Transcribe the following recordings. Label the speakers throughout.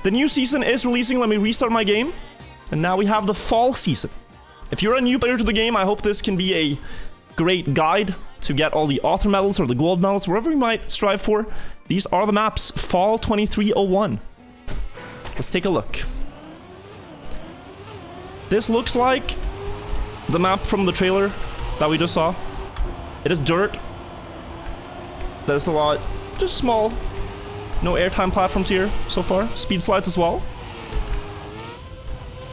Speaker 1: The new season is releasing. Let me restart my game. And now we have the fall season. If you're a new player to the game, I hope this can be a great guide to get all the author medals or the gold medals, wherever you might strive for. These are the maps, Fall 2301. Let's take a look. This looks like the map from the trailer that we just saw. It is dirt. There's a lot, just small. No airtime platforms here so far. Speed slides as well.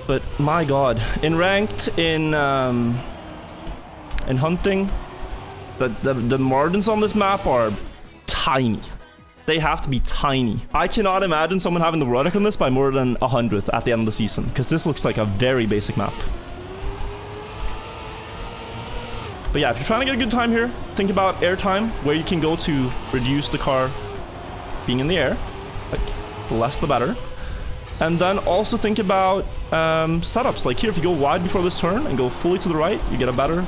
Speaker 1: But my god, in ranked, in hunting, the margins on this map are tiny. They have to be tiny. I cannot imagine someone having the run on this by more than 100th at the end of the season, because this looks like a very basic map. But yeah, if you're trying to get a good time here, think about airtime, where you can go to reduce the car being in the air. Like, the less the better. And then also think about setups. Like here, if you go wide before this turn and go fully to the right, you get a better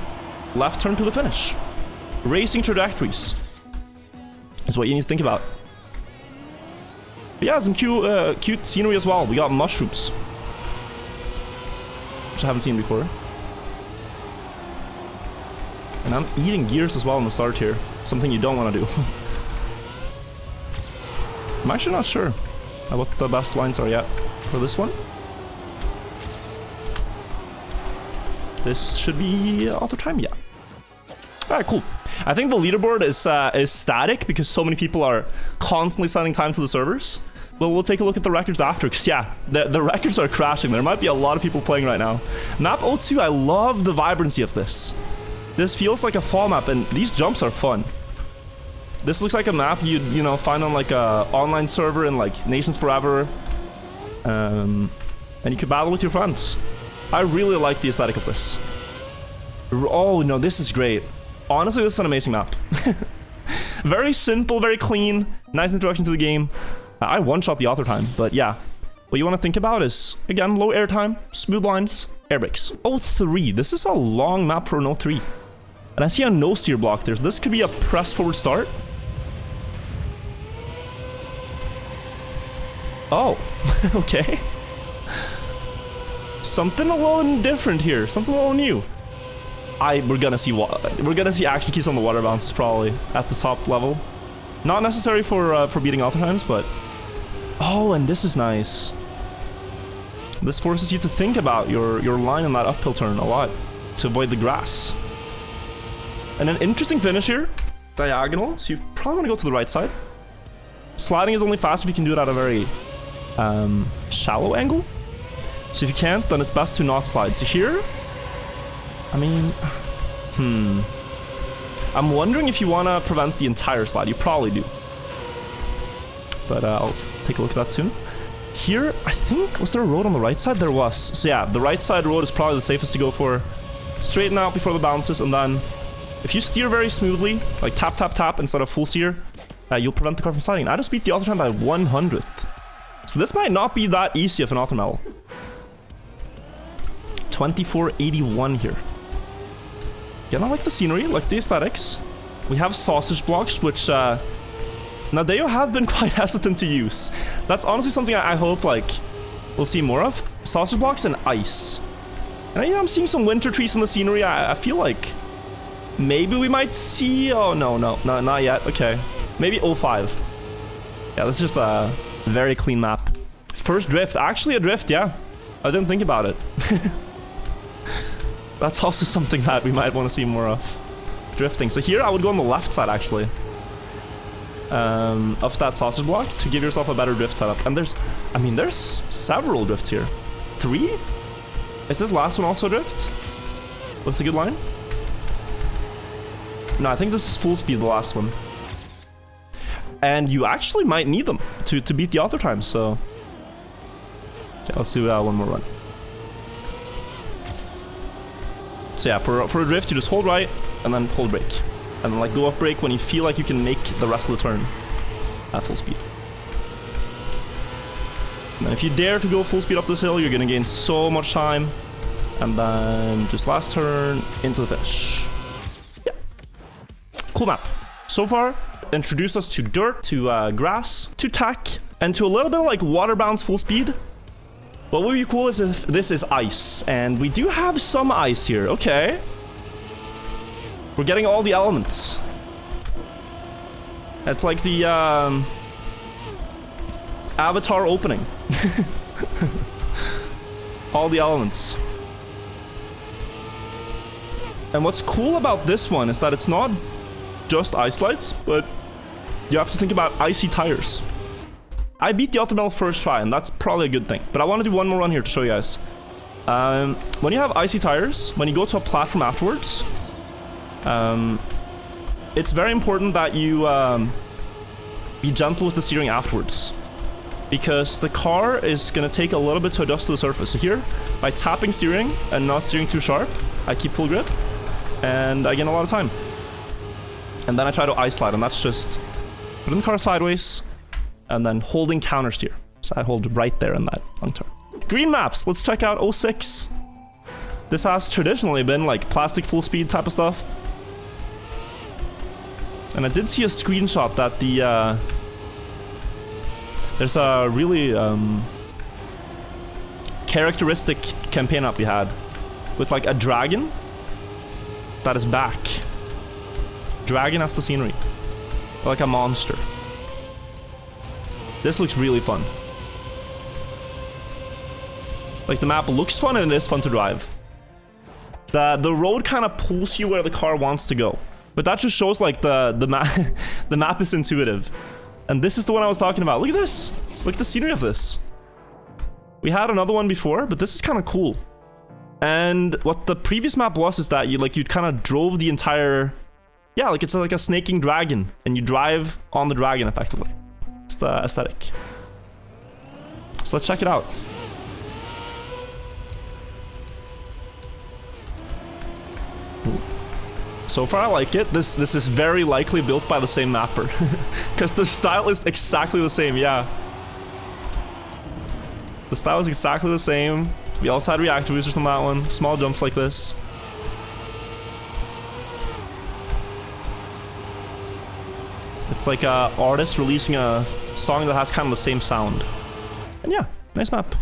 Speaker 1: left turn to the finish. Racing trajectories is what you need to think about. But yeah, some cute scenery as well. We got mushrooms, which I haven't seen before. And I'm eating gears as well in the start here. Something you don't want to do. I'm actually not sure what the best lines are yet for this one. This should be author time, yeah. Alright, cool. I think the leaderboard is static because so many people are constantly sending time to the servers. Well, we'll take a look at the records after, because yeah, the records are crashing. There might be a lot of people playing right now. Map 02, I love the vibrancy of this. This feels like a fall map, and these jumps are fun. This looks like a map you'd, you know, find on like a online server in like Nations Forever. And you could battle with your friends. I really like the aesthetic of this. Oh no, this is great. Honestly, this is an amazing map. Very simple, very clean, nice introduction to the game. I one-shot the author time, but yeah. What you want to think about is, again, low airtime, smooth lines, air brakes. 03, this is a long map for an 03. And I see a no steer block there, so this could be a press forward start. Oh, okay. Something a little different here, something a little new. We're gonna see action keys on the water bounces probably at the top level. Not necessary for beating author times, but oh, and this is nice. This forces you to think about your line on that uphill turn a lot to avoid the grass. And an interesting finish here, diagonal. So you probably want to go to the right side. Sliding is only fast if you can do it at a very shallow angle. So if you can't, then it's best to not slide. So here, I mean, I'm wondering if you want to prevent the entire slide. You probably do. But I'll take a look at that soon. Here, I think, was there a road on the right side? There was. So yeah, the right side road is probably the safest to go for. Straighten out before the bounces, and then if you steer very smoothly, like tap, tap, tap instead of full steer, you'll prevent the car from sliding. I just beat the author time by 100th. So this might not be that easy of an author medal. 2481 here. Yeah, I like the scenery, like the aesthetics. We have sausage blocks, which Nadeo have been quite hesitant to use. That's honestly something I hope like we'll see more of. Sausage blocks and ice. And yeah, I'm seeing some winter trees in the scenery. I feel like maybe we might see... Oh, no, not yet. Okay. Maybe 05. Yeah, this is just a very clean map. First drift. Actually a drift, yeah. I didn't think about it. That's also something that we might want to see more of. Drifting. So here I would go on the left side, actually. Of that sausage block to give yourself a better drift setup. And there's several drifts here. 3? Is this last one also a drift? What's the good line? No, I think this is full speed, the last one. And you actually might need them to beat the author time, so... Okay, let's do one more run. So yeah, for a drift, you just hold right, and then hold brake. And then like go off brake when you feel like you can make the rest of the turn at full speed. And then if you dare to go full speed up this hill, you're gonna gain so much time. And then just last turn into the finish. Yeah. Cool map. So far, introduced us to dirt, to grass, to tack, And to a little bit like water bounce full speed. What would be cool is if this is ice. And we do have some ice here. Okay. We're getting all the elements. It's like the Avatar opening. All the elements. And what's cool about this one is that it's not just ice lights, but you have to think about icy tires. I beat the Ultimate first try, and that's probably a good thing. But I want to do one more run here to show you guys. When you have icy tires, when you go to a platform afterwards, it's very important that you be gentle with the steering afterwards. Because the car is going to take a little bit to adjust to the surface. So here, by tapping steering and not steering too sharp, I keep full grip. And I gain a lot of time. And then I try to ice slide, and that's just putting the car sideways and then holding counters here. So I hold right there in that long turn. Green maps, let's check out 06. This has traditionally been like plastic full speed type of stuff. And I did see a screenshot that the there's a really characteristic campaign up we had with like a dragon that is back. Dragon as the scenery. Like a monster. This looks really fun. Like the map looks fun and it is fun to drive. The road kind of pulls you where the car wants to go. But that just shows like the map the map is intuitive. And this is the one I was talking about. Look at this. Look at the scenery of this. We had another one before, but this is kind of cool. And what the previous map was is that you'd kind of drove the entire, yeah, like it's like a snaking dragon, and you drive on the dragon effectively. It's the aesthetic. So let's check it out. Ooh. So far I like it. This is very likely built by the same mapper. Because the style is exactly the same, yeah. The style is exactly the same. We also had reactor boosters on that one. Small jumps like this. It's like a artist releasing a song that has kind of the same sound. And yeah, nice map.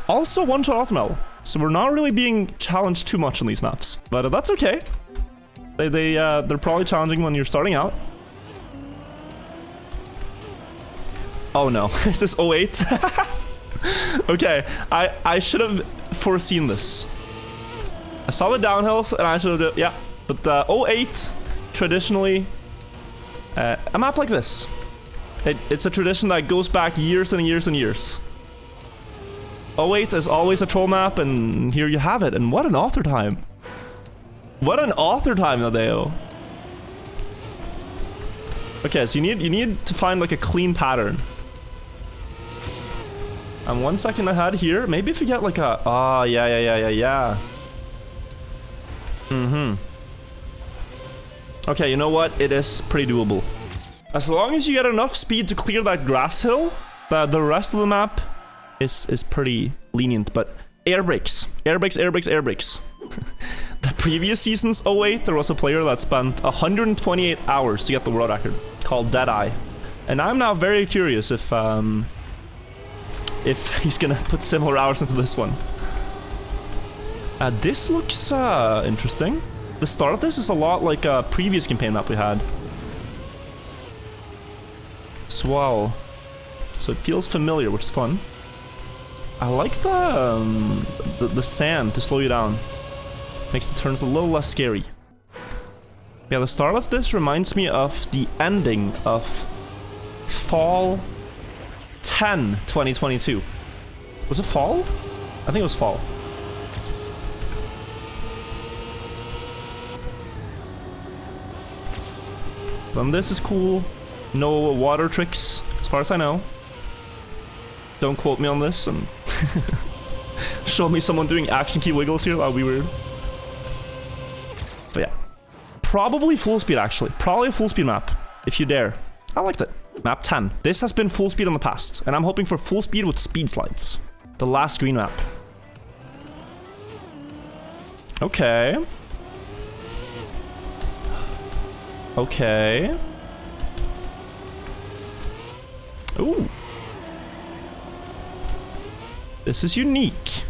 Speaker 1: Also one-shot Ultimate. So we're not really being challenged too much on these maps. But that's okay. They're probably challenging when you're starting out. Oh no, is this 08? Okay, I should have foreseen this. I saw the downhills and I should have, yeah. But 08, traditionally, a map like this. It's a tradition that goes back years and years and years. 08 is always a troll map, and here you have it. And what an author time. What an author time, Nadeo. Okay, so you need to find like a clean pattern. I'm 1 second ahead here. Maybe if you get like a... Ah, yeah. Okay, you know what? It is pretty doable. As long as you get enough speed to clear that grass hill, the rest of the map is pretty lenient. But air brakes. Air brakes, air brakes, air brakes. The previous season's 08, there was a player that spent 128 hours to get the world record, called Deadeye. And I'm now very curious if he's gonna put similar hours into this one. This looks interesting. The start of this is a lot like a previous campaign map we had. Swell. So it feels familiar, which is fun. I like the sand to slow you down. Makes the turns a little less scary. Yeah, the start of this reminds me of the ending of Fall 10, 2022. Was it Fall? I think it was Fall. Then this is cool. No water tricks, as far as I know. Don't quote me on this and show me someone doing action key wiggles here. That would be weird. But yeah. Probably full speed, actually. Probably a full speed map, if you dare. I liked it. Map 10. This has been full speed in the past, and I'm hoping for full speed with speed slides. The last green map. Okay. Okay. Ooh. This is unique.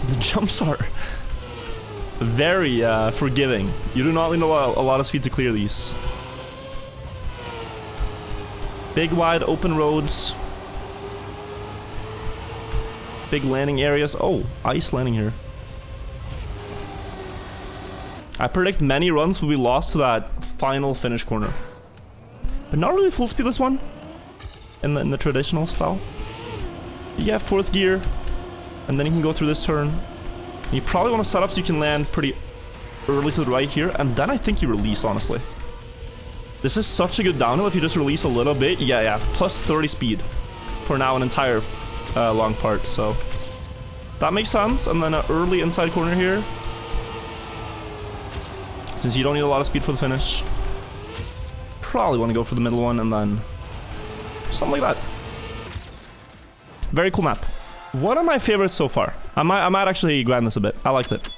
Speaker 1: The jumps are very forgiving. You do not need a lot of speed to clear these. Big, wide, open roads. Big landing areas. Oh, ice landing here. I predict many runs will be lost to that final finish corner. But not really full speed this one. In the traditional style. You get 4th gear. And then you can go through this turn. And you probably want to set up so you can land pretty early to the right here. And then I think you release, honestly. This is such a good downhill if you just release a little bit. Yeah. Plus 30 speed. For now, an entire long part. So that makes sense. And then an early inside corner here. Since you don't need a lot of speed for the finish. Probably want to go for the middle one and then something like that. Very cool map. One of my favorites so far. I might actually grind this a bit. I liked it.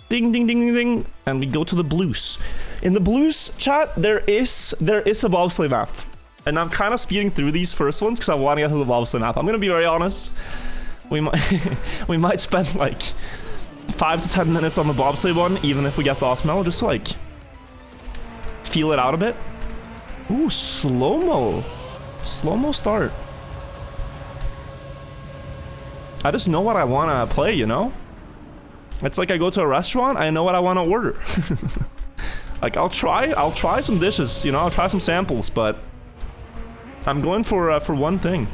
Speaker 1: Ding, ding, ding, ding, ding. And we go to the blues. In the blues chat, there is a bobsleigh map. And I'm kind of speeding through these first ones because I want to get to the bobsleigh map. I'm going to be very honest. We might spend like 5 to 10 minutes on the bobsleigh one, even if we get the optimal, just to like feel it out a bit. Ooh, slow-mo. Slow-mo start. I just know what I want to play, you know? It's like I go to a restaurant, I know what I want to order. Like, I'll try some dishes, you know? I'll try some samples, but I'm going for one thing.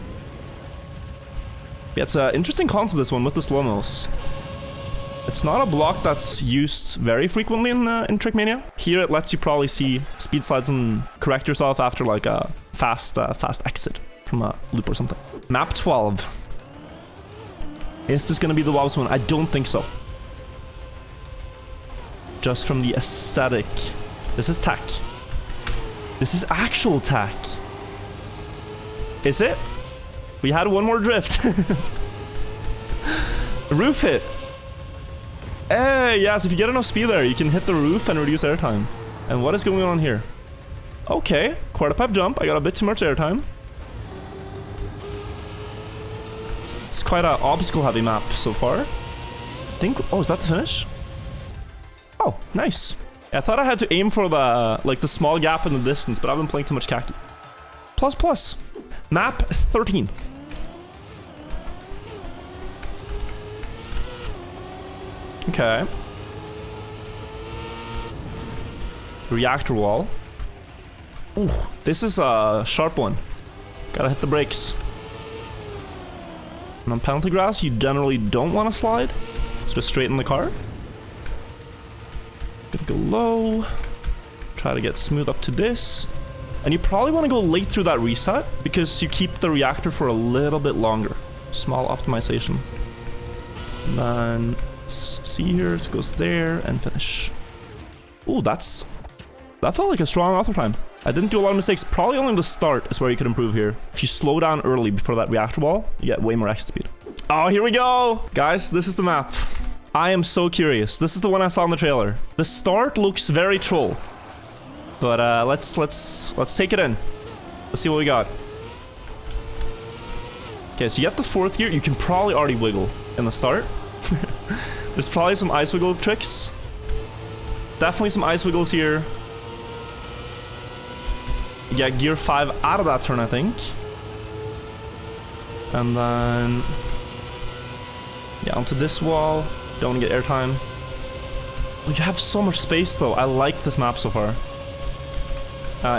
Speaker 1: Yeah, it's an interesting concept, this one, with the slow-mos. It's not a block that's used very frequently in Trackmania. Here, it lets you probably see speed slides and correct yourself after, like, a fast exit from a loop or something. Map 12. Is this gonna be the Wobbs one? I don't think so. Just from the aesthetic. This is tack. This is actual tack. Is it? We had one more drift. Roof hit. Hey, yes, if you get enough speed there, you can hit the roof and reduce airtime. And what is going on here? Okay, quarter pipe jump. I got a bit too much airtime. It's quite an obstacle-heavy map so far. Oh, is that the finish? Oh, nice. Yeah, I thought I had to aim for the small gap in the distance, but I've been playing too much khaki. Plus. Map 13. Okay. Reactor wall. Ooh, this is a sharp one. Gotta hit the brakes. And on penalty grass, you generally don't want to slide. So just straighten the car. Gonna go low. Try to get smooth up to this. And you probably want to go late through that reset because you keep the reactor for a little bit longer. Small optimization. And then let's see here. It goes there and finish. Ooh, that felt like a strong auto time. I didn't do a lot of mistakes. Probably only the start is where you could improve here. If you slow down early before that reactor wall, you get way more exit speed. Oh, here we go! Guys, this is the map. I am so curious. This is the one I saw in the trailer. The start looks very troll. But let's take it in. Let's see what we got. Okay, so you get the 4th gear. You can probably already wiggle in the start. There's probably some ice wiggle tricks. Definitely some ice wiggles here. You get gear 5 out of that turn, I think. And then... yeah, onto this wall. Don't want to get airtime. Oh, you have so much space, though. I like this map so far.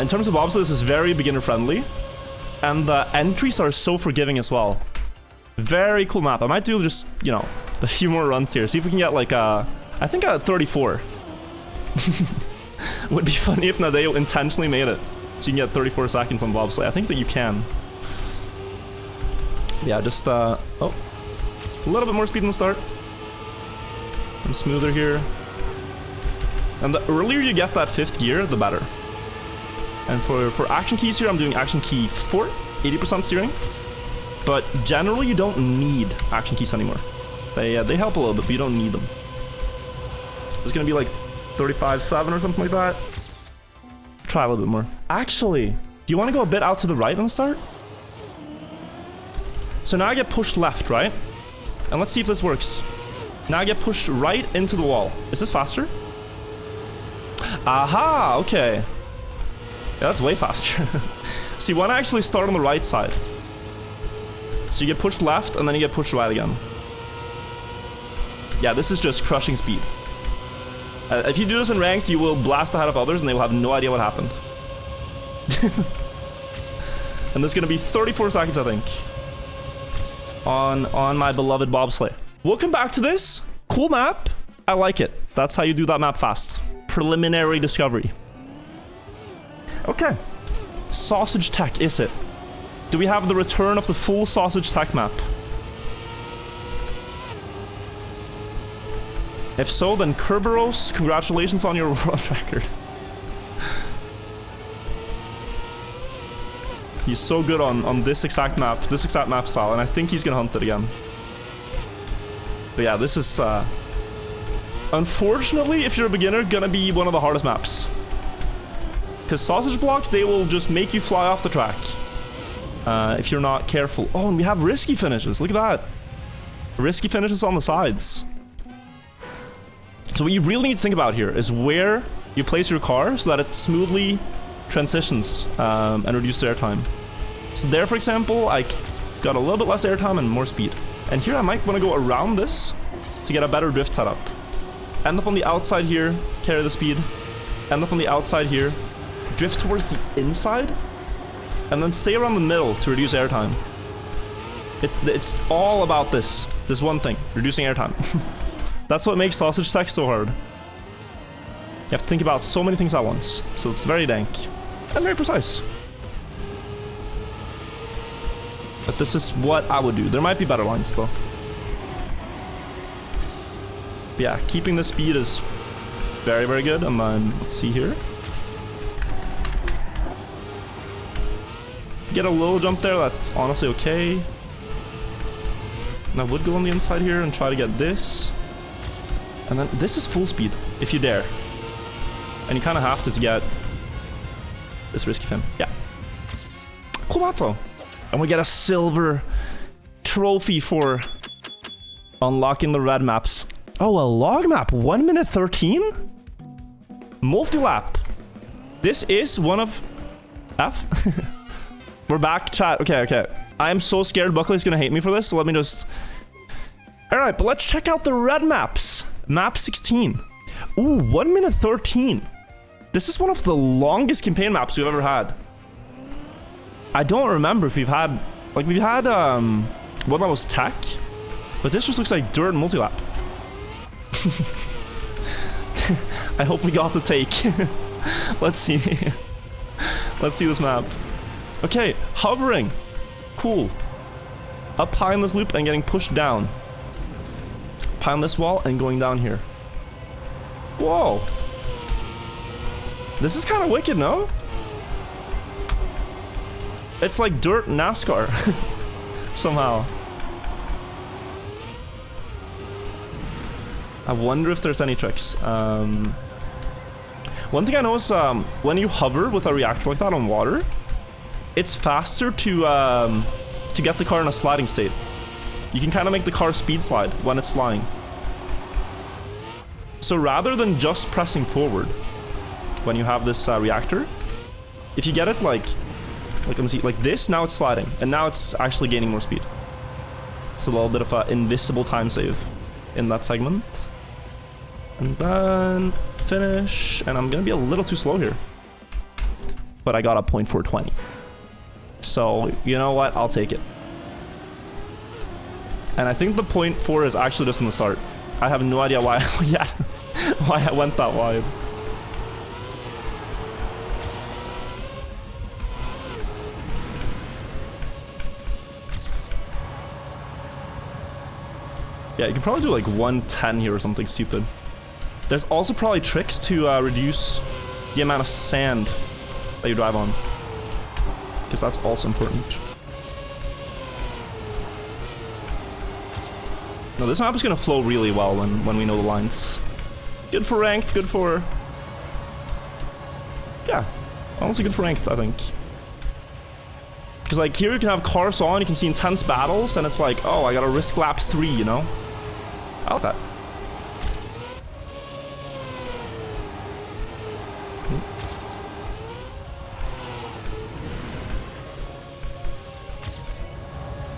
Speaker 1: In terms of bobsled, this is very beginner-friendly. And the entries are so forgiving as well. Very cool map. I might do just, you know, a few more runs here. See if we can get, like, I think a 34. Would be funny if Nadeo intentionally made it. So you can get 34 seconds on bobsleigh. I think that you can. Yeah, just, oh. A little bit more speed in the start. And smoother here. And the earlier you get that 5th gear, the better. And for action keys here, I'm doing action key 4, 80% steering. But generally, you don't need action keys anymore. They help a little bit, but you don't need them. It's gonna be like 35.7 or something like that. Try a little bit more. Actually, do you want to go a bit out to the right on the start? So now I get pushed left, right? And let's see if this works. Now I get pushed right into the wall. Is this faster? Aha, okay. Yeah, that's way faster. See, why not actually start on the right side? So you get pushed left, and then you get pushed right again. Yeah, this is just crushing speed. If you do this in ranked, you will blast ahead of others, and they will have no idea what happened. And this is gonna be 34 seconds, I think. On my beloved bobsleigh. Welcome back to this. Cool map. I like it. That's how you do that map fast. Preliminary discovery. Okay. Sausage Tech, is it? Do we have the return of the full Sausage Tech map? If so, then Kerberos, congratulations on your world record. He's so good on this exact map style, and I think he's gonna hunt it again. But yeah, this is, unfortunately, if you're a beginner, gonna be one of the hardest maps. Because sausage blocks, they will just make you fly off the track. If you're not careful. Oh, and we have risky finishes, look at that. Risky finishes on the sides. So what you really need to think about here is where you place your car so that it smoothly transitions and reduces airtime. So there, for example, I got a little bit less airtime and more speed. And here I might want to go around this to get a better drift setup. End up on the outside here, carry the speed. End up on the outside here, drift towards the inside, and then stay around the middle to reduce airtime. It's all about this one thing, reducing airtime. That's what makes Sausage Tech so hard. You have to think about so many things at once, so it's very dank and very precise. But this is what I would do. There might be better lines though. But yeah, keeping the speed is very, very good. And then let's see here. Get a little jump there, that's honestly okay. And I would go on the inside here and try to get this. And then this is full speed, if you dare. And you kind of have to get this risky fin. Yeah. Cool map though. And we get a silver trophy for unlocking the red maps. Oh, a log map. 1 minute 13? Multi-lap. This is one of... F? We're back, chat. Okay. I am so scared Buckley's gonna hate me for this, so let me just... Alright, but let's check out the red maps. Map 16. Ooh, 1 minute 13. This is one of the longest campaign maps we've ever had. I don't remember if we've had... Like, we've had, one that was tech. But this just looks like dirt multi-lap. I hope we got the take. Let's see. Let's see this map. Okay, hovering. Cool. Up high in this loop and getting pushed down. High on this wall and going down here. Whoa. This is kind of wicked, no? It's like dirt NASCAR. Somehow. I wonder if there's any tricks. One thing I know is when you hover with a reactor like that on water, it's faster to get the car in a sliding state. You can kind of make the car speed slide when it's flying. So rather than just pressing forward when you have this reactor, if you get it like let me see, like this, now it's sliding, and now it's actually gaining more speed. It's a little bit of an invisible time save in that segment. And then finish, and I'm gonna be a little too slow here. But I got a 0.420. So, you know what? I'll take it. And I think the 0.4 is actually just in the start. I have no idea why, yeah, why I went that wide. Yeah, you can probably do like 110 here or something stupid. There's also probably tricks to reduce the amount of sand that you drive on, because that's also important. No, this map is gonna flow really well when we know the lines. Good for ranked, good for... Yeah, honestly good for ranked, I think. Because like here you can have cars on, you can see intense battles, and it's like, oh, I gotta risk lap 3, you know? I like that.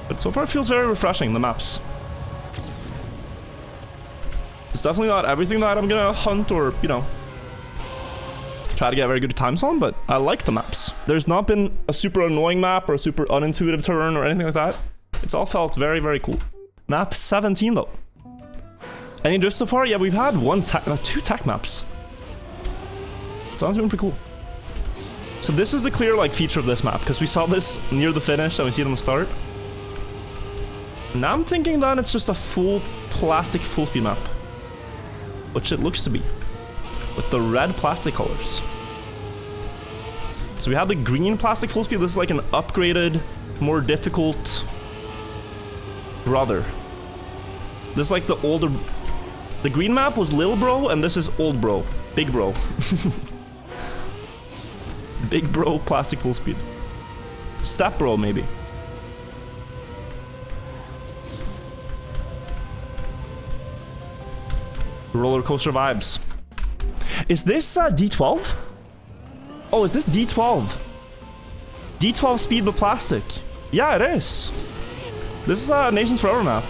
Speaker 1: But so far it feels very refreshing, the maps. It's definitely not everything that I'm gonna hunt or, you know, try to get very good times on, but I like the maps. There's not been a super annoying map or a super unintuitive turn or anything like that. It's all felt very, very cool. Map 17 though. Any drift so far? Yeah, we've had two tech maps. Sounds pretty cool. So this is the clear like feature of this map, because we saw this near the finish and we see it on the start. Now I'm thinking that it's just a full plastic full speed map, which it looks to be, with the red plastic colors. So we have the green plastic full speed. This is like an upgraded, more difficult brother. This is like the older. The green map was Lil Bro, and this is Old Bro. Big Bro. Big Bro plastic full speed. Step Bro, maybe. Roller coaster vibes. Is this D12? Oh, is this D12? D12 speed but plastic. Yeah, it is. This is a Nations Forever map.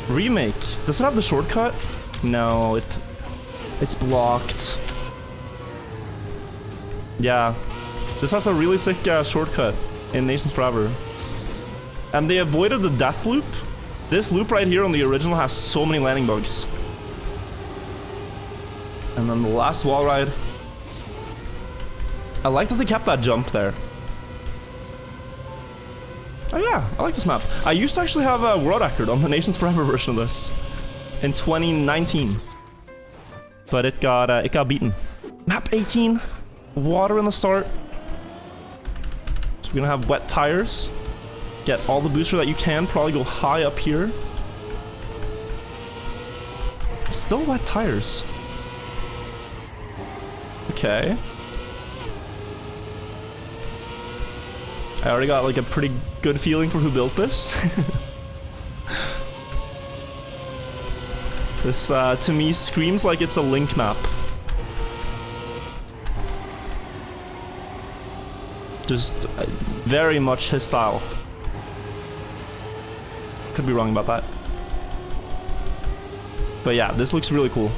Speaker 1: Remake. Does it have the shortcut? No, it's blocked. Yeah. This has a really sick shortcut in Nations Forever. And they avoided the death loop. This loop right here on the original has so many landing bugs. And then the last wall ride. I like that they kept that jump there. Oh yeah, I like this map. I used to actually have a world record on the Nations Forever version of this in 2019, but it got beaten. Map 18, water in the start. So we're gonna have wet tires. Get all the booster that you can. Probably go high up here. Still wet tires. Okay. I already got like a pretty good feeling for who built this. This to me screams like it's a Link map. Just very much his style. Could be wrong about that. But yeah, this looks really cool.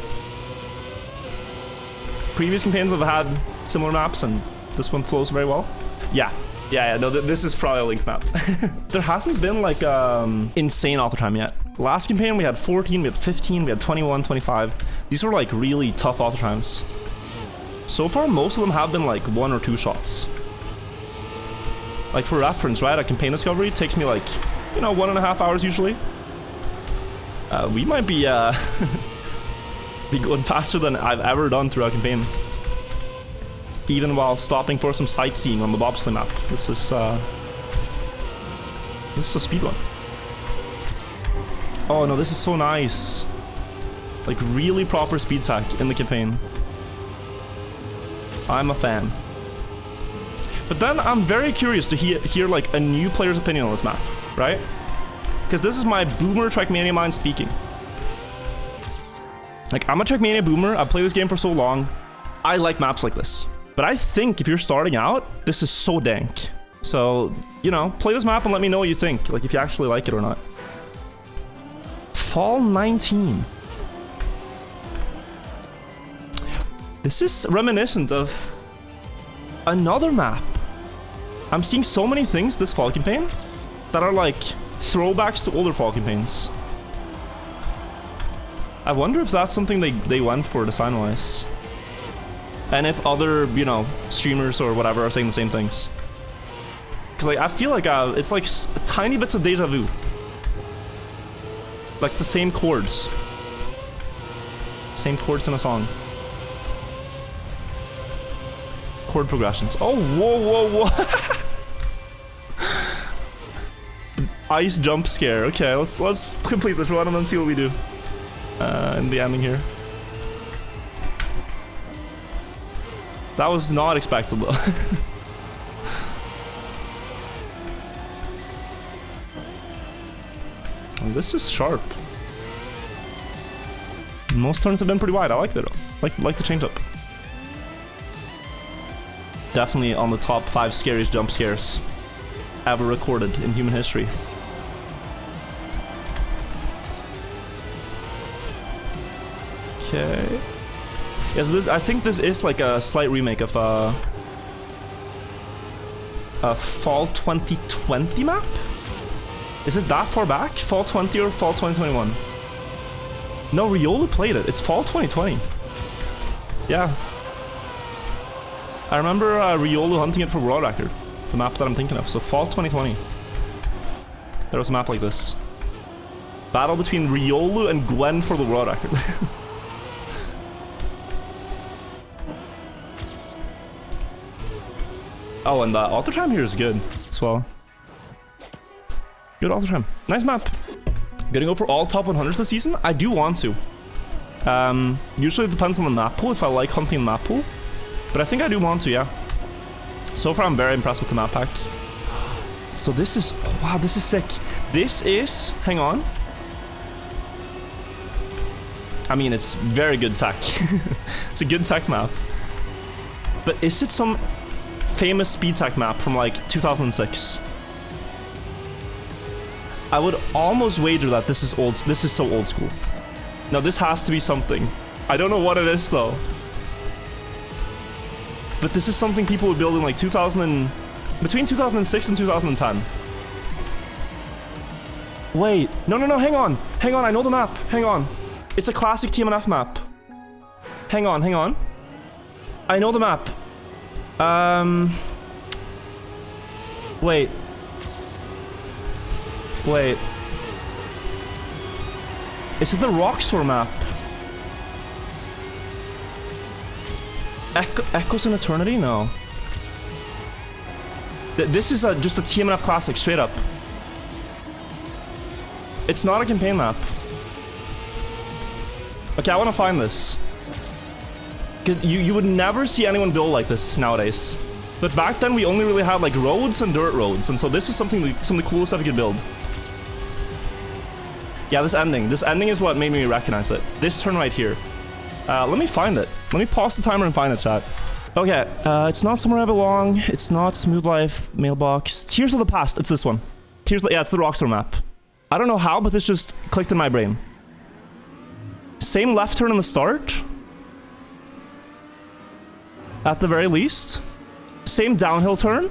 Speaker 1: Previous campaigns have had similar maps and this one flows very well. Yeah. Yeah, no, this is probably a Link map. There hasn't been like insane auto time yet. Last campaign we had 14, we had 15, we had 21, 25. These were like really tough auto times. So far, most of them have been like 1 or 2 shots. Like for reference, right? A campaign discovery takes me like, you know, 1.5 hours usually. We might be be going faster than I've ever done through a campaign. Even while stopping for some sightseeing on the bobsleigh map. This is a speed one. Oh no, this is so nice. Like really proper speed tech in the campaign. I'm a fan. But then I'm very curious to hear like a new player's opinion on this map, right? Because this is my boomer Trackmania mind speaking. Like I'm a Trackmania boomer. I've played this game for so long. I like maps like this. But I think if you're starting out, this is so dank. So, you know, play this map and let me know what you think. Like, if you actually like it or not. Fall 19. This is reminiscent of another map. I'm seeing so many things this fall campaign that are like throwbacks to older fall campaigns. I wonder if that's something they went for design-wise. And if other, you know, streamers or whatever are saying the same things. Because, like, I feel like it's like tiny bits of deja vu. Like the same chords. Same chords in a song. Chord progressions. Oh, whoa, whoa, whoa. Ice jump scare. Okay, let's complete this one and then see what we do in the ending here. That was not expected though. And this is sharp. Most turns have been pretty wide. I like it. Like the change up. Definitely on the top 5 scariest jump scares ever recorded in human history. Okay. Yes, I think this is like a slight remake of a Fall 2020 map? Is it that far back? Fall 20 or Fall 2021? No, Riolu played it. It's Fall 2020. Yeah. I remember Riolu hunting it for world record. The map that I'm thinking of. So Fall 2020. There was a map like this. Battle between Riolu and Gwen for the world record. Oh, and the auto time here is good as well. Good auto time. Nice map. Gonna go for all top 100s this season? I do want to. Usually it depends on the map pool if I like hunting the map pool. But I think I do want to, yeah. So far I'm very impressed with the map pack. So this is... Oh, wow, this is sick. This is... Hang on. I mean, it's very good tech. It's a good tech map. But is it some famous speed tech map from like 2006? I would almost wager that this is old. This is so old school. Now this has to be something. I don't know what it is though. But this is something people would build in like between 2006 and 2010. Wait, no, hang on, I know the map. Hang on, it's a classic TMNF map. Hang on. I know the map. Wait. Is it the Rockstar map? Echoes in Eternity? No. This is just a TMNF classic, straight up. It's not a campaign map. Okay, I want to find this. Cause you would never see anyone build like this nowadays. But back then we only really had like roads and dirt roads, and so this is some of the coolest stuff you could build. Yeah, this ending is what made me recognize it. This turn right here. Let me find it. Let me pause the timer and find it, chat. Okay, it's not Somewhere I Belong. It's not Smooth Life, Mailbox. Tears of the Past. It's this one. Yeah, it's the Rockstar map. I don't know how, but this just clicked in my brain. Same left turn in the start. At the very least. Same downhill turn.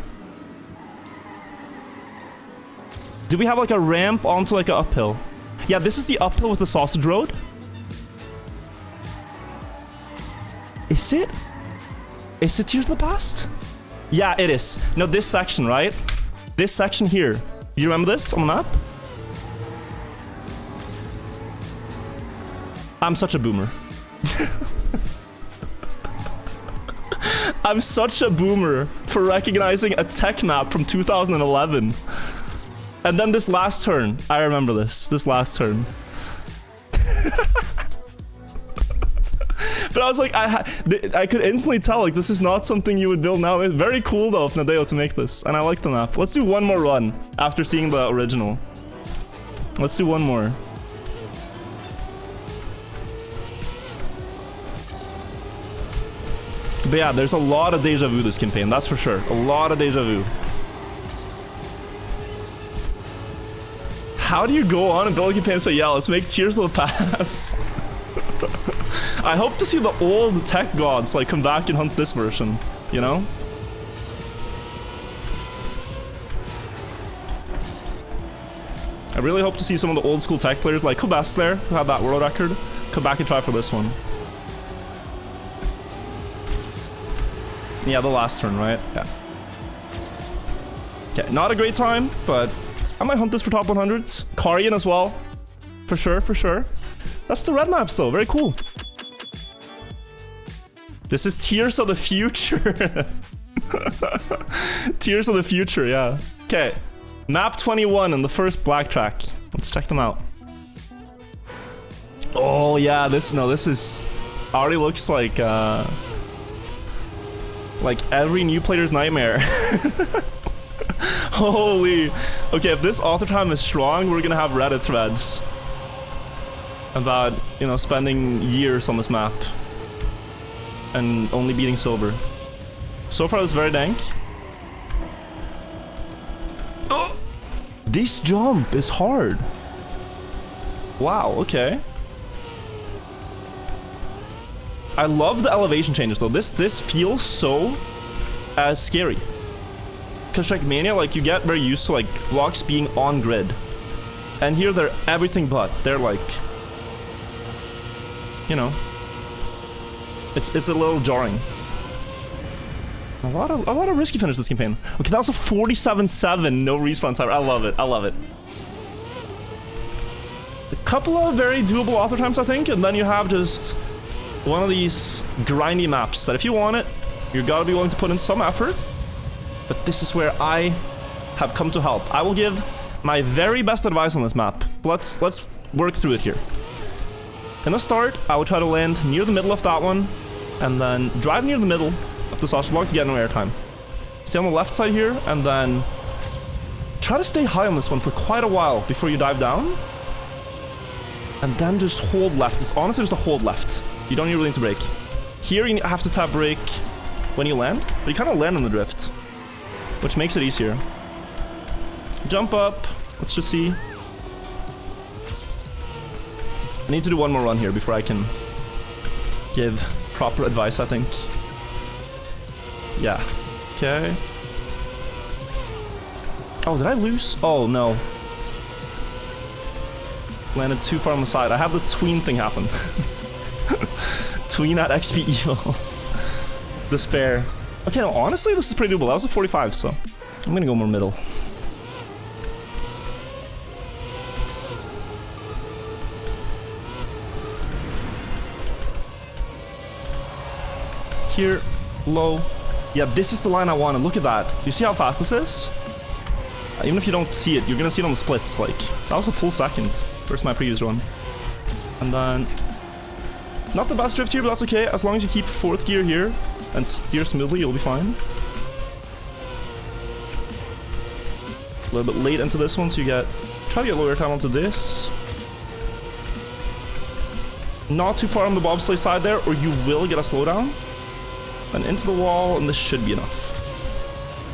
Speaker 1: Do we have like a ramp onto like an uphill? Yeah, this is the uphill with the sausage road. Is it? Is it Tears of the Past? Yeah, it is. No, this section, right? This section here. You remember this on the map? I'm such a boomer. I'm such a boomer for recognizing a tech map from 2011. And then this last turn. I remember this last turn. But I was like, I could instantly tell, like, this is not something you would build now. It's very cool, though, of Nadeo to make this. And I like the map. Let's do one more run after seeing the original. Let's do one more. But yeah, there's a lot of deja vu this campaign, that's for sure. A lot of deja vu. How do you go on and build a campaign and say, yeah, let's make Tears of the Past? I hope to see the old tech gods like come back and hunt this version, you know? I really hope to see some of the old school tech players like Kubas there, who had that world record, come back and try for this one. Yeah, the last turn, right? Yeah. Okay, not a great time, but I might hunt this for top 100s. Karian as well. For sure, for sure. That's the red maps though, very cool. This is Tears of the Future. Tears of the Future, yeah. Okay, map 21 and the first black track. Let's check them out. Oh yeah, this is already looks like every new player's nightmare. Holy, Okay, if this author time is strong, we're gonna have Reddit threads about, you know, spending years on this map and only beating silver. So far, it's very dank. Oh! This jump is hard. Wow, okay. I love the elevation changes though. This feels so scary. Because Trackmania, like, you get very used to like blocks being on grid. And here they're everything but. They're like, you know, it's a little jarring. A lot of risky finish this campaign. Okay, that was a 47-7 no respawn timer. I love it. I love it. A couple of very doable author times, I think, and then you have just one of these grindy maps that if you want it, you gotta be willing to put in some effort. But this is where I have come to help. I will give my very best advice on this map. Let's work through it here. In the start, I will try to land near the middle of that one, and then drive near the middle of the sausage block to get no airtime. Stay on the left side here, and then try to stay high on this one for quite a while before you dive down. And then just hold left. It's honestly just a hold left. You don't really need to brake. Here you have to tap brake when you land, but you kind of land on the drift, which makes it easier. Jump up. Let's just see. I need to do one more run here before I can give proper advice, I think. Yeah. Okay. Oh, did I lose? Oh, no. Landed too far on the side. I have the tween thing happen. Tween at XP evil. Despair. Okay, no, honestly, this is pretty doable. That was a 45, so I'm gonna go more middle. Here, low. Yeah, this is the line I wanted. Look at that. You see how fast this is? Even if you don't see it, you're gonna see it on the splits. Like, that was a full second versus my previous run. And then, not the best drift here, but that's okay. As long as you keep fourth gear here and steer smoothly, you'll be fine. A little bit late into this one, so you try to get lower time onto this. Not too far on the bobsleigh side there, or you will get a slowdown. And into the wall, and this should be enough.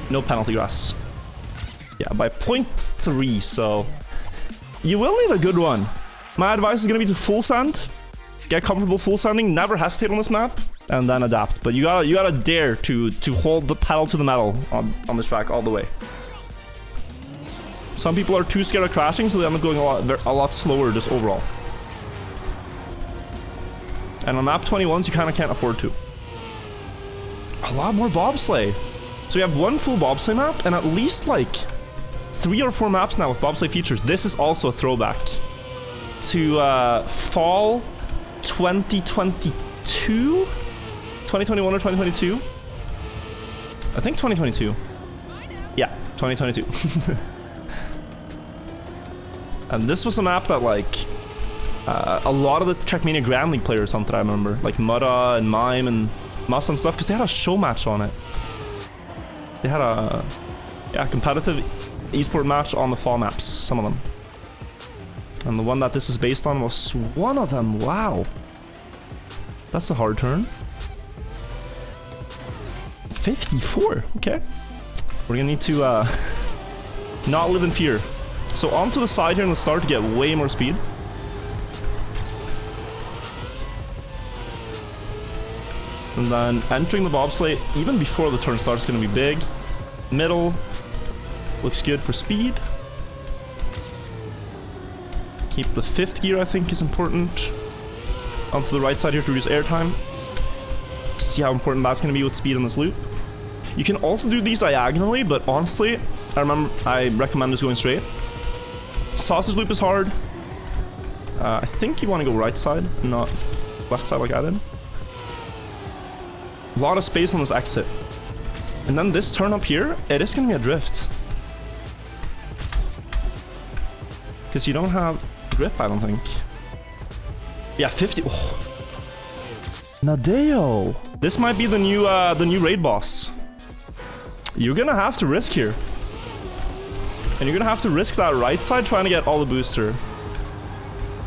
Speaker 1: No penalty grass. Yeah, by 0.3, so you will need a good run. My advice is gonna be to full sand, get comfortable full sanding, never hesitate on this map, and then adapt. But you gotta dare to hold the pedal to the metal on this track all the way. Some people are too scared of crashing, so they end up going a lot slower just overall. And on map 21s, you kind of can't afford to. A lot more bobsleigh. So we have one full bobsleigh map and at least like 3 or 4 maps now with bobsleigh features. This is also a throwback to fall 2022? 2021 or 2022? I think 2022. Yeah, 2022. And this was a map that like a lot of the Trackmania Grand League players hunted, I remember. Like Mutta and Mime and Mus and stuff, because they had a show match on it. They had a competitive esport match on the fall maps, some of them. And the one that this is based on was one of them. Wow. That's a hard turn. 54, okay. We're gonna need to not live in fear. So onto the side here in the start to get way more speed. And then entering the bobsleigh, even before the turn starts, is going to be big. Middle looks good for speed. Keep the 5th gear, I think, is important. Onto the right side here to reduce airtime. See how important that's going to be with speed in this loop. You can also do these diagonally, but honestly, I recommend just going straight. Sausage loop is hard. I think you want to go right side, not left side like I did. A lot of space on this exit. And then this turn up here, it is going to be a drift. Because you don't have grip, I don't think. Yeah, 50. Oh. Nadeo. This might be the new raid boss. You're going to have to risk here. And you're gonna have to risk that right side trying to get all the booster.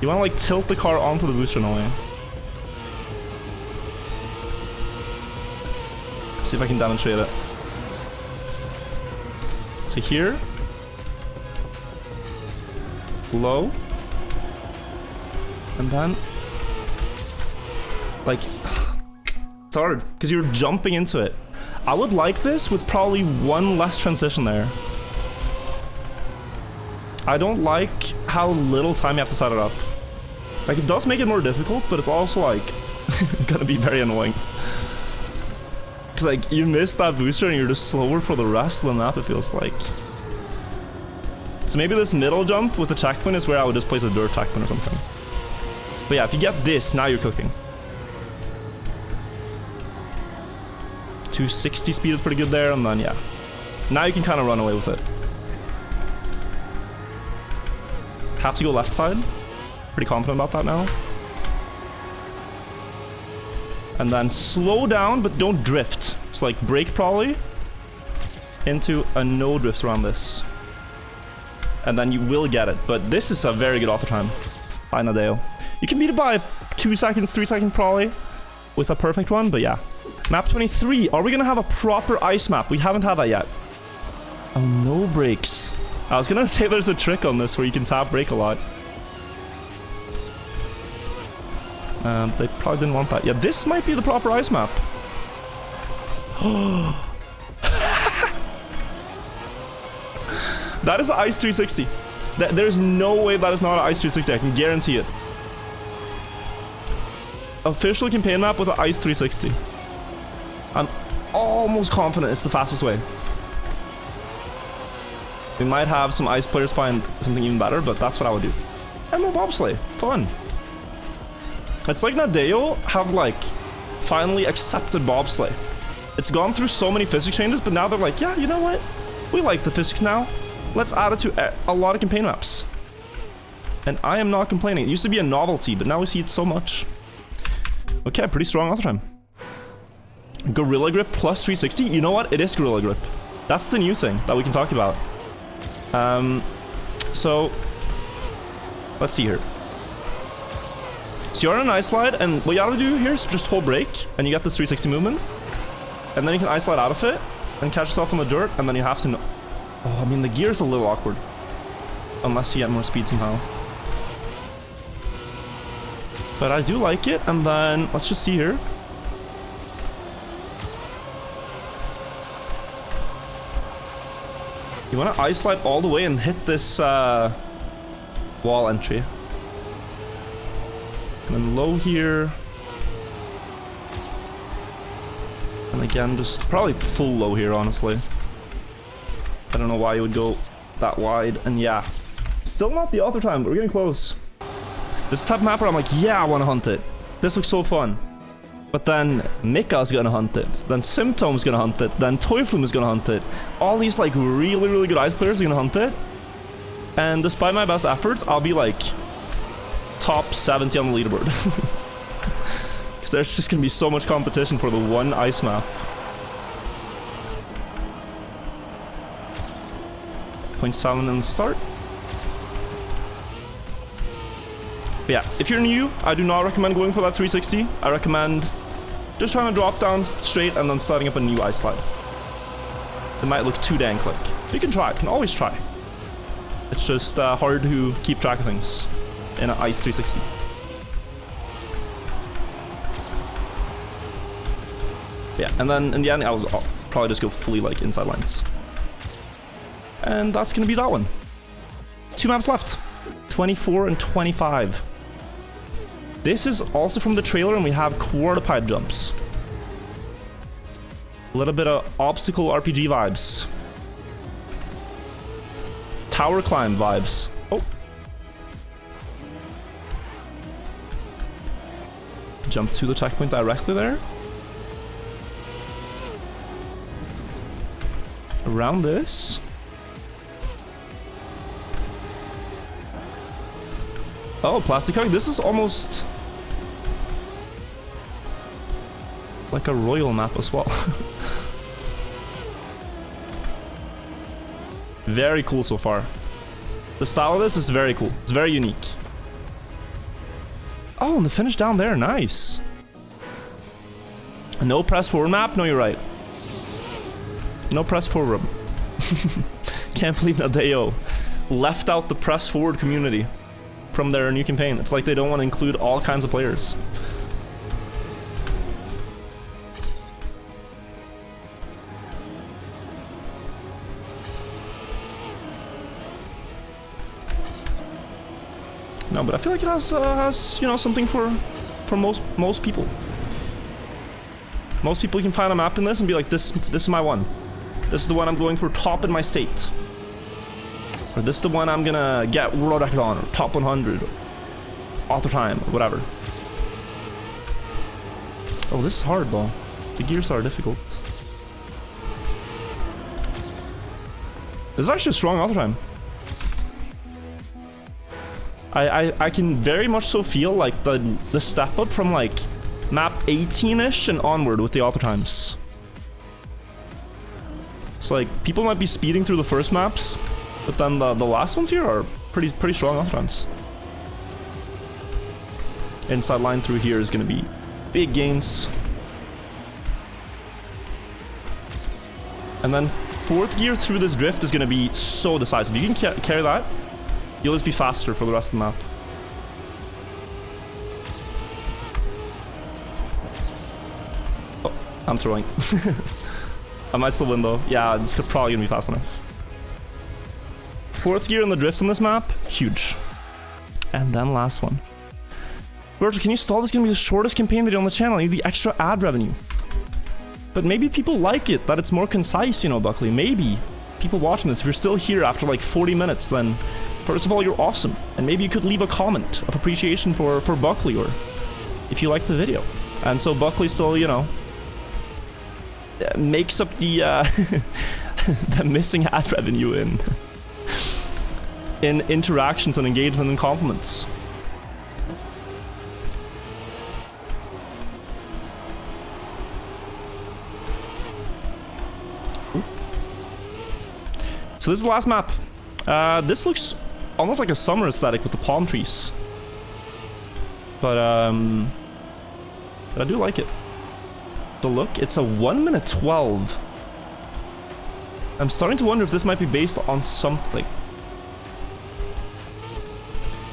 Speaker 1: You wanna like tilt the car onto the booster in a way. See if I can demonstrate it. So here. Low. And then. Like. It's hard, because you're jumping into it. I would like this with probably one less transition there. I don't like how little time you have to set it up. Like, it does make it more difficult, but it's also, like, gonna be very annoying. Because, like, you miss that booster and you're just slower for the rest of the map, it feels like. So maybe this middle jump with the checkpoint is where I would just place a dirt checkpoint or something. But yeah, if you get this, now you're cooking. 260 speed is pretty good there, and then, yeah. Now you can kind of run away with it. Have to go left side. Pretty confident about that now. And then slow down, but don't drift. So like brake probably into a no drift around this. And then you will get it. But this is a very good auto time by Nadeo. You can beat it by 2 seconds, 3 seconds probably with a perfect one, but yeah. Map 23. Are we gonna have a proper ice map? We haven't had that yet. Oh, no brakes. I was gonna say there's a trick on this where you can tap brake a lot. They probably didn't want that. Yeah, this might be the proper ice map. That is an ice 360. There's no way that is not an ice 360. I can guarantee it. Official campaign map with an ice 360. I'm almost confident it's the fastest way. We might have some ice players find something even better, but that's what I would do. And more bobsleigh. Fun. It's like Nadeo have, like, finally accepted bobsleigh. It's gone through so many physics changes, but now they're like, yeah, you know what? We like the physics now. Let's add it to a lot of campaign maps. And I am not complaining. It used to be a novelty, but now we see it so much. Okay, pretty strong auto time. Gorilla Grip plus 360. You know what? It is Gorilla Grip. That's the new thing that we can talk about. So let's see here. So you're on an ice slide, and what you gotta do here is just hold brake, and you get this 360 movement. And then you can ice slide out of it, and catch yourself on the dirt, and then you have to know. Oh, I mean, the gear's a little awkward. Unless you get more speed somehow. But I do like it, and then let's just see here. You want to ice slide all the way and hit this wall entry. And then low here. And again, just probably full low here, honestly. I don't know why you would go that wide. And yeah, still not the auto time, but we're getting close. This type of map where I'm like, yeah, I want to hunt it. This looks so fun. But then Mika's gonna hunt it. Then Symptom's gonna hunt it. Then Toyflume is gonna hunt it. All these like really, really good ice players are gonna hunt it. And despite my best efforts, I'll be like top 70 on the leaderboard. Because there's just gonna be so much competition for the one ice map. 0.7 in the start. But yeah, if you're new, I do not recommend going for that 360. I recommend just trying to drop down straight and then starting up a new ice slide. It might look too dang quick. You can try, you can always try. It's just hard to keep track of things in an ice 360. Yeah, and then in the end, I'll probably just go fully like inside lines. And that's gonna be that one. 2 maps left, 24 and 25. This is also from the trailer, and we have quarter pipe jumps. A little bit of obstacle RPG vibes. Tower climb vibes. Oh. Jump to the checkpoint directly there. Around this. Oh, plastic hug. This is almost like a royal map as well. Very cool so far. The style of this is very cool. It's very unique. Oh, and the finish down there. Nice. No press forward map? No, you're right. No press forward. Can't believe Nadeo left out the press forward community from their new campaign. It's like they don't want to include all kinds of players. No, but I feel like it has you know, something for most people. Most people can find a map in this and be like, this is my one. This is the one I'm going for top in my state. Or this is the one I'm gonna get world record on, or top 100, auto time, or whatever. Oh, this is hard though. The gears are difficult. This is actually a strong auto time. I can very much so feel like the step up from like map 18-ish and onward with the auto times. It's like people might be speeding through the first maps, but then the last ones here are pretty strong auto times. Inside line through here is going to be big gains. And then fourth gear through this drift is going to be so decisive. If you can carry that, you'll just be faster for the rest of the map. Oh, I'm throwing. I might still win though. Yeah, this could probably gonna be fast enough. Fourth gear in the drift on this map, huge. And then last one. Virtual, can you stall? This is gonna be the shortest campaign video on the channel. I need the extra ad revenue. But maybe people like it, that it's more concise, you know, Buckley. Maybe people watching this, if you're still here after like 40 minutes, then first of all, you're awesome. And maybe you could leave a comment of appreciation for Buckley, or if you liked the video. And so Buckley still, you know, makes up the the missing ad revenue in interactions and engagement and compliments. Ooh. So this is the last map. This looks almost like a summer aesthetic with the palm trees, but I do like it. The look, it's a 1 minute 12. I'm starting to wonder if this might be based on something,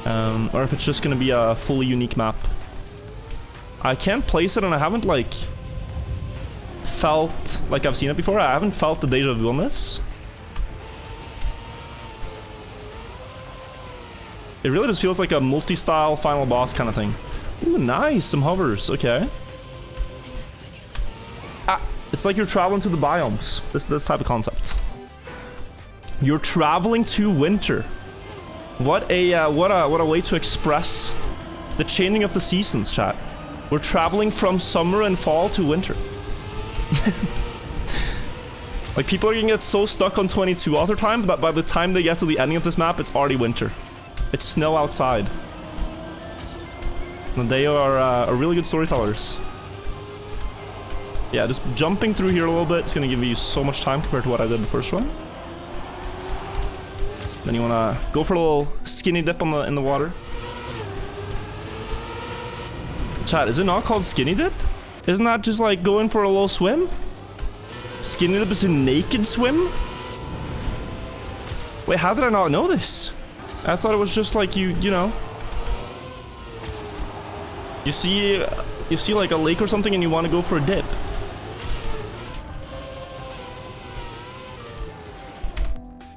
Speaker 1: or if it's just gonna be a fully unique map. I can't place it, and I haven't like felt like I've seen it before. I haven't felt the deja vu on this. It really just feels like a multi-style final boss kind of thing. Ooh, nice, some hovers, okay. Ah, it's like you're traveling to the biomes. This type of concept. You're traveling to winter. What a way to express the changing of the seasons, chat. We're traveling from summer and fall to winter. Like, people are gonna get so stuck on 22 auto time that by the time they get to the ending of this map, it's already winter. It's snow outside. And they are really good storytellers. Yeah, just jumping through here a little bit is going to give you so much time compared to what I did the first run. Then you want to go for a little skinny dip in the water. Chat, is it not called skinny dip? Isn't that just like going for a little swim? Skinny dip is a naked swim? Wait, how did I not know this? I thought it was just like you know. You see like a lake or something and you want to go for a dip.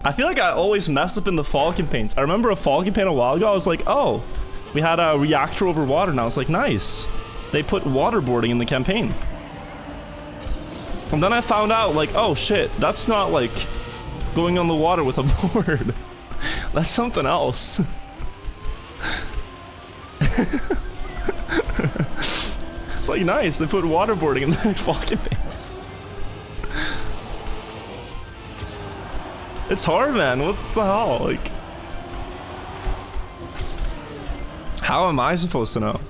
Speaker 1: I feel like I always mess up in the fall campaigns. I remember a fall campaign a while ago, I was like, oh, we had a reactor over water, and I was like, nice. They put waterboarding in the campaign. And then I found out, like, oh shit, that's not like going on the water with a board. That's something else. It's like, nice, they put waterboarding in the fall campaign. It's hard, man. What the hell? Like, how am I supposed to know?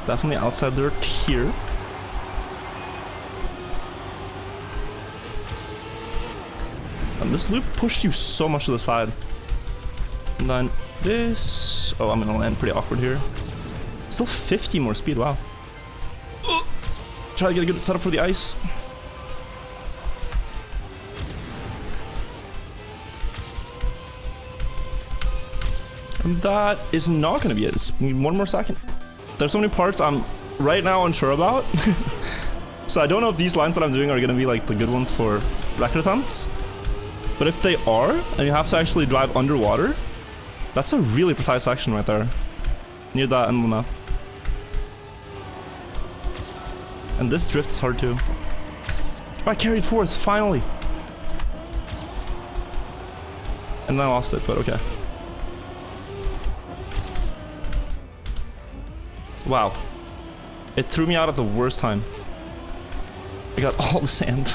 Speaker 1: Definitely outside dirt here. And this loop pushed you so much to the side. And then this... Oh, I'm gonna land pretty awkward here. Still 50 more speed, wow. Try to get a good setup for the ice. And that is not gonna be it. Just need one more second. There's so many parts I'm right now unsure about. So I don't know if these lines that I'm doing are gonna be like the good ones for record attempts. But if they are, and you have to actually drive underwater, that's a really precise section right there. Near that end of the map. And this drift is hard too. I carried fourth, finally! And then I lost it, but okay. Wow. It threw me out at the worst time. I got all the sand.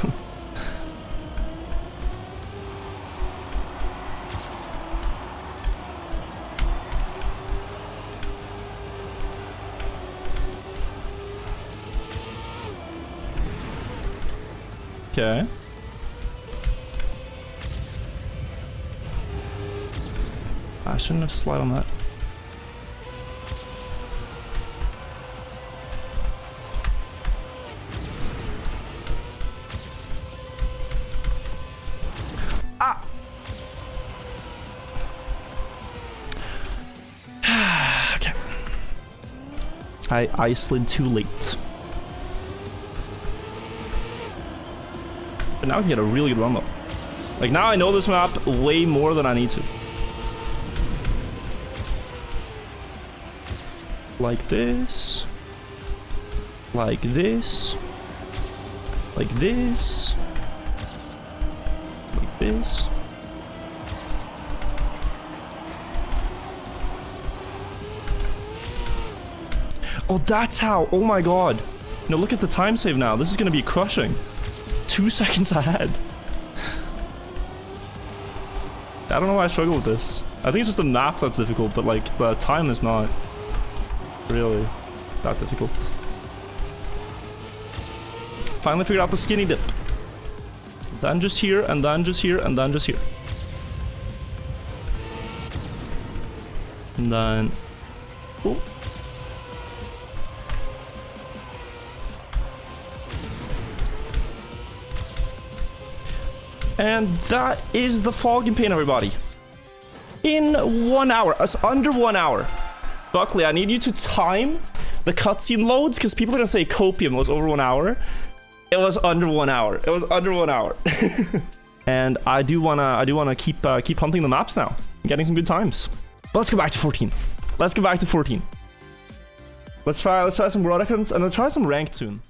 Speaker 1: Okay. I shouldn't have slid on that. Ah! Okay. I slid too late. But now I can get a really good run though. Like now I know this map way more than I need to. Like this. Like this. Like this. Like this. Oh, that's how. Oh my god. No, look at the time save now. This is gonna be crushing. 2 seconds ahead. I don't know why I struggle with this. I think it's just the map that's difficult, but like the time is not really that difficult. Finally figured out the skinny dip. Then just here, and then just here, and then just here. And then... Oh. And that is the fall campaign, everybody. In 1 hour. It's under 1 hour. Buckley, I need you to time the cutscene loads, because people are going to say Copium was over 1 hour. It was under 1 hour. It was under 1 hour. And I do wanna keep hunting the maps now. Getting some good times. But let's go back to 14. Let's go back to 14. Let's try some world records, and let's try some ranked soon.